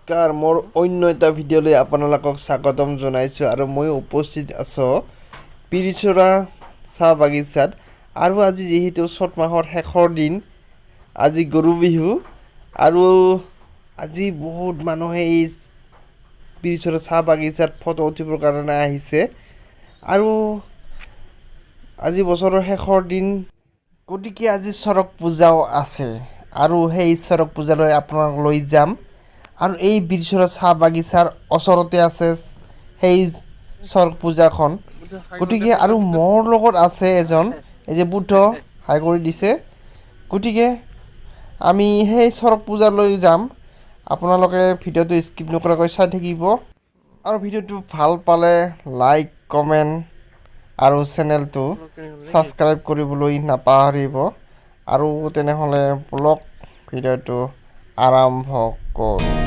নমস্কাৰ মোৰ অন্য এটা ভিডিঅ'লৈ আপোনালোকক স্বাগতম জনাইছোঁ আৰু মই উপস্থিত আছোঁ পিৰিচৰা চাহ বাগিচাত আৰু আজি যেহেতু চ'ত মাহৰ শেষৰ দিন আজি গৰু বিহু আৰু আজি বহুত মানুহে এই পিৰিচৰা চাহ বাগিচাত ফটো উঠিবৰ কাৰণে আহিছে আৰু আজি বছৰৰ শেষৰ দিন গতিকে আজি চৰক পূজাও আছে আৰু সেই চৰক পূজালৈ আপোনাক লৈ যাম আৰু এই পিৰিচৰা চাহ বাগিচাৰ ওচৰতে আছে সেই চৰক পূজাখন গতিকে আৰু মোৰ লগত আছে এজন এই যে বুদ্ধ হাই কৰি দিছে গতিকে আমি সেই চৰক পূজালৈ যাম আপোনালোকে ভিডিঅ'টো স্কিপ নকৰাকৈ চাই থাকিব আৰু ভিডিঅ'টো ভাল পালে লাইক কমেণ্ট আৰু চেনেলটো ছাবস্ক্ৰাইব কৰিবলৈ নাপাহৰিব আৰু তেনেহ'লে ব্লগ ভিডিঅ'টো আৰম্ভ কৰোঁ।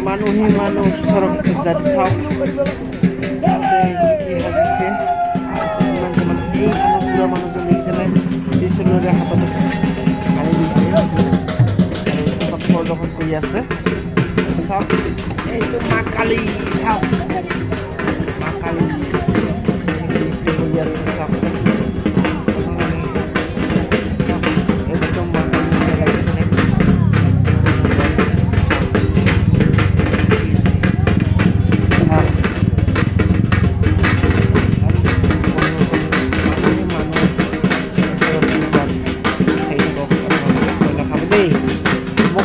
মানুহে মানুহ চৰক পূজাত চাওক কি সাজিছে ইমান মানে এই বুঢ়া মানুহজন দেখিছেনে ত্ৰিশূলৰে হাতত আনি দিছে আৰু চৰক প্ৰদৰ্শন কৰি আছে চাওক এইটো মা কালী চাওক মা কালী কৰি আছে চাওকচোন একদম মা কালী নিচিনা লাগিছেনে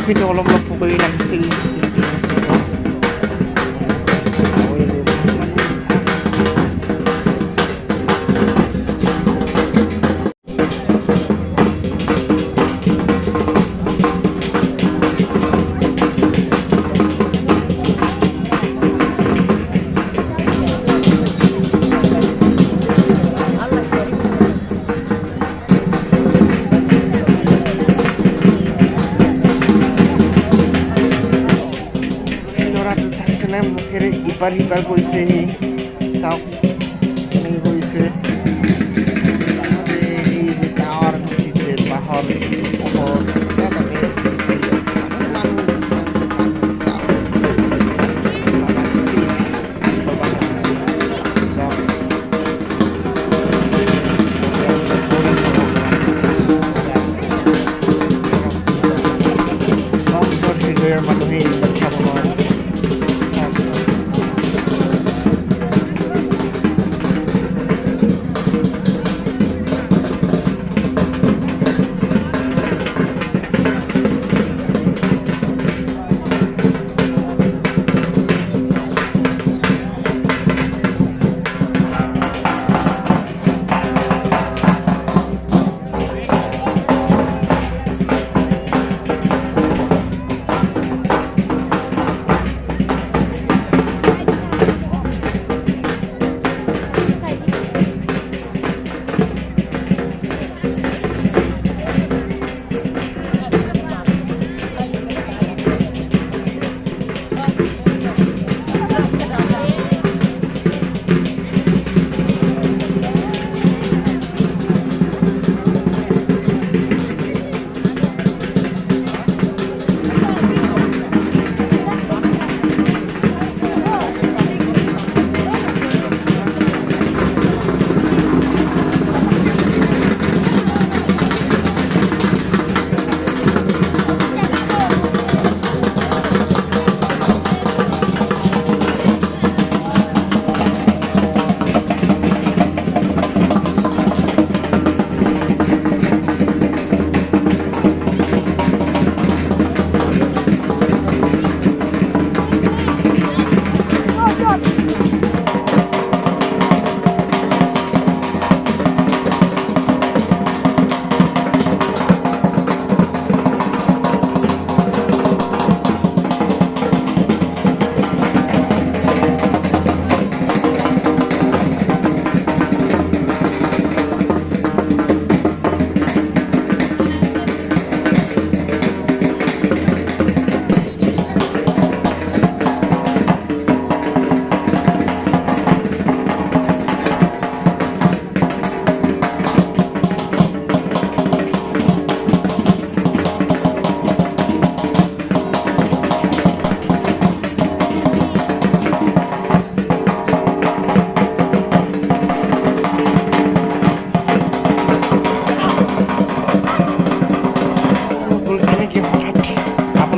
কিন্তু অলপ পুখুৰী লাগিছিল মুখেৰে ইপাৰ সিপাৰ কৰিছে সি চাওক এনেকৈ কৰিছে এই যে টাৱাৰ উঠিছে বাঁহৰ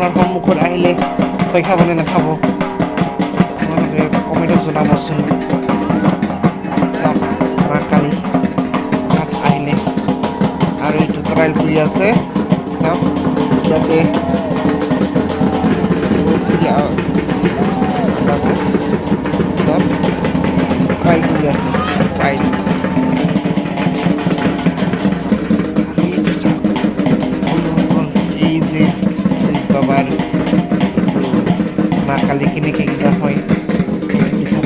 আপোনাৰ সন্মুখত আহিলে ভয় খাবনে নাখাব আপোনালোকে কমেণ্টত জনাবচোন চাওক মা কালী তাত আহিলে আৰু এইটো ট্ৰায়েল কৰি আছে চাওক ইয়াতে চাওক ট্ৰায়েল কৰি আছে ট্ৰায়েল এই যে শিৱ বাবাৰ মা কালী কেনেকৈ কিবা হয় দেখাব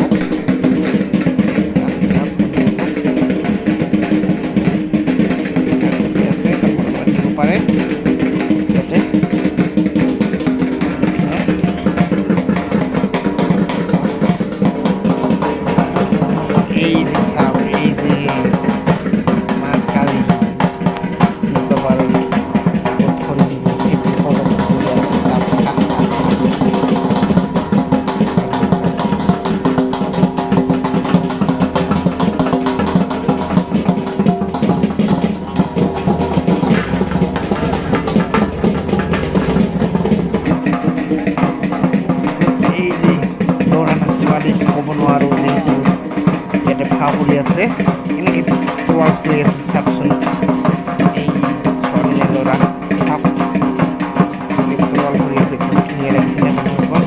আছে দিব পাৰে ইয়াতে এই যে চাওক এই যে মা কালী শিৱ বাবাৰ ধৰি দিব সেইটো কলম কৰি আছে চাওক এই যে ল'ৰা না ছোৱালী ক'ব নোৱাৰোঁ যিহেতু ইয়াতে ভাও কৰি আছে কেনেকৈ তৈয়াৰ কৰি আছে চাওকচোন এই ছোৱালী নে ল'ৰা চাওক তৈয়াৰ কৰি আছে খুব ধুনীয়া লাগিছে নে মানুহসকল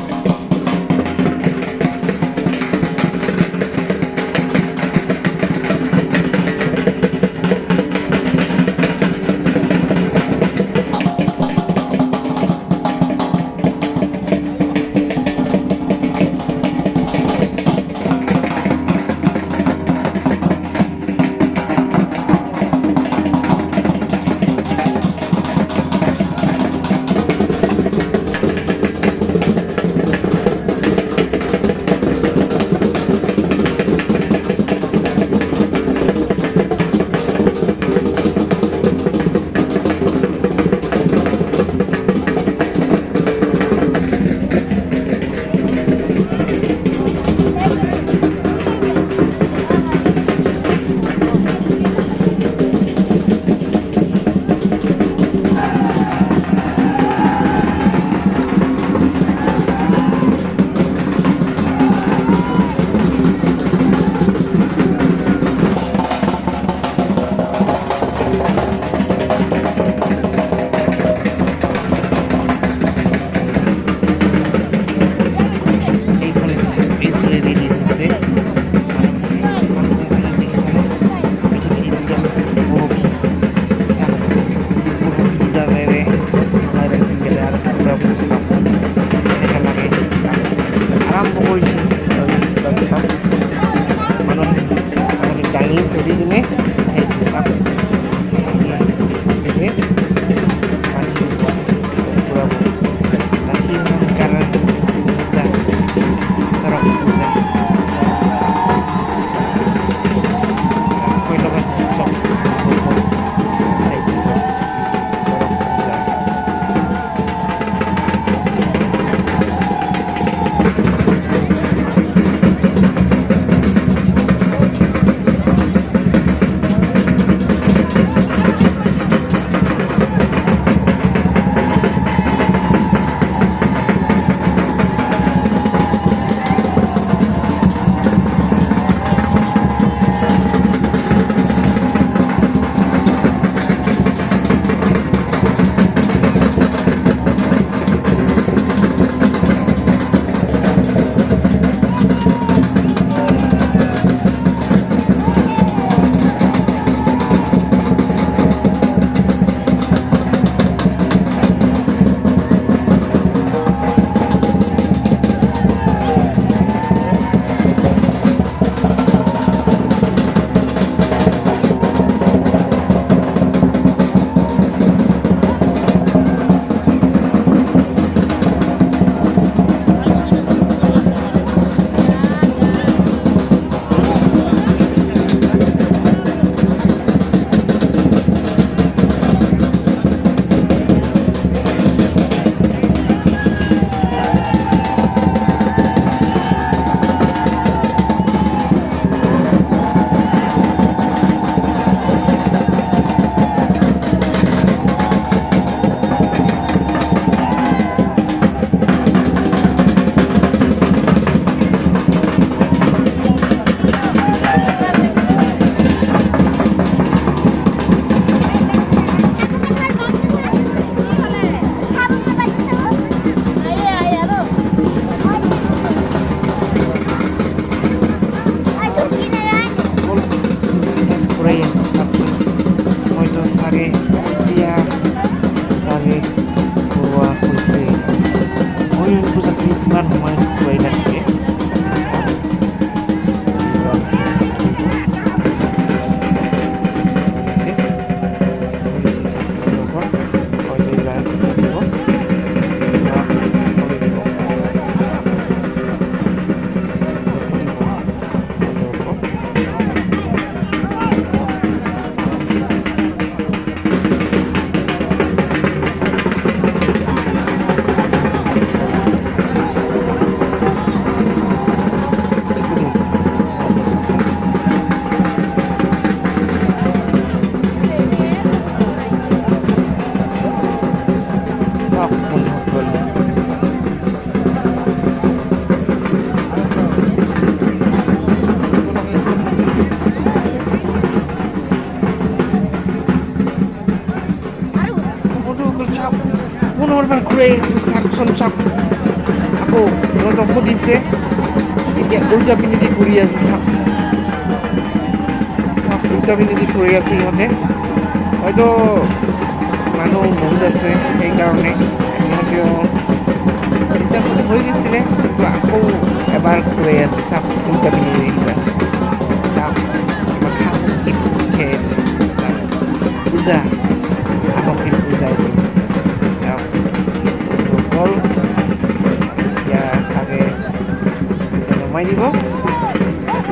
এতিয়া চাগে কৰোৱা হৈছে হনুমান পূজা কিমান সময় খুৱাই থাকে পুনৰবাৰ ঘূৰাই আহিছে চাওকচোন চাওক আকৌ সিহঁতক সুধিছে এতিয়া উল্টা পিনেদি ঘূৰি আছে চাওক উল্টা পিনেদি ঘূৰি আছে সিহঁতে হয়তো মানুহ বহুত আছে সেইকাৰণে সিহঁতেও হিচাপত হৈ গৈছিলে কিন্তু আকৌ এবাৰ ঘূৰাই আছে চাওক উল্টা পিনেদি চাওক আমাৰ সামগ্ৰী খেল চাওক পূজা সামগ্ৰীৰ পূজা এইটো গ'ল এতিয়া চাগে এতিয়া নমাই দিব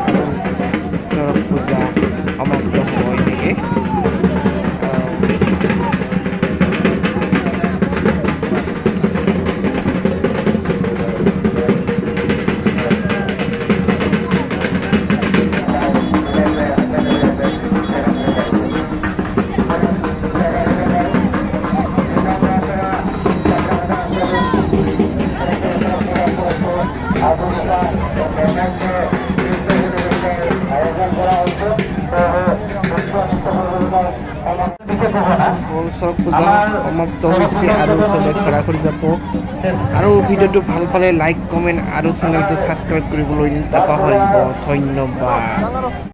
আৰু চৰক পূজা সমাপ্ত হ'ব এনেকৈ চৰক পূজা সমাপ্ত হৈছে আৰু চবে ঘৰা ঘৰি যাব আৰু ভিডিঅ'টো ভাল পালে লাইক কমেণ্ট আৰু চেনেলটো ছাবস্ক্ৰাইব কৰিবলৈ নাপাহৰিব ধন্যবাদ।